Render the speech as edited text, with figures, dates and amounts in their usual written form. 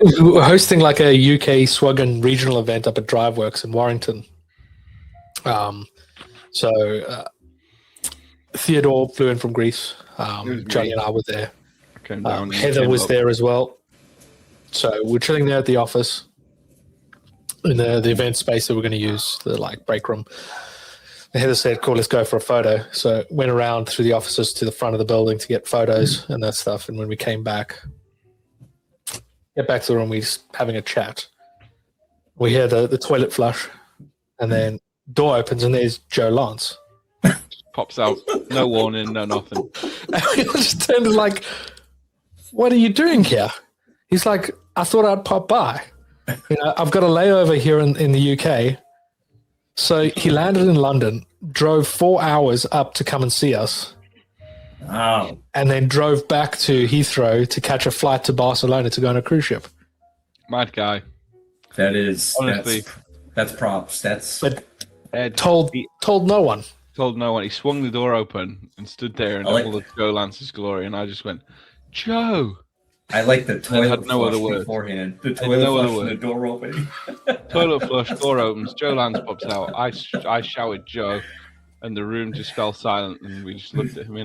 We're hosting like a UK Swaggan regional event up at Driveworks in Warrington. So Theodore flew in from Greece. Johnny and I were there. Heather was there as well. So we're chilling there at the office in the event space that we're going to use, the like break room. And Heather said, cool, let's go for a photo. So went around through the offices to the front of the building to get photos and that stuff. And when we came back, get back to the room, we're just having a chat. We hear the toilet flush, and then door opens, and there's Joe Lance. Pops out, no warning, no nothing. And we just turned to like, what are you doing here? He's like, I thought I'd pop by. I've got a layover here in the UK. So he landed in London, drove 4 hours up to come and see us. Wow. And then drove back to Heathrow to catch a flight to Barcelona to go on a cruise ship. Mad guy. That is, honestly, that's props. That's told no one. Told no one. He swung the door open and stood there in all of Joe Lance's glory, and I just went, Joe. I like the toilet had no flush other word. beforehand. The toilet flush and the door opening. Toilet flush, door opens, Joe Lance pops out. I shouted Joe, and the room just fell silent, and we just looked at him in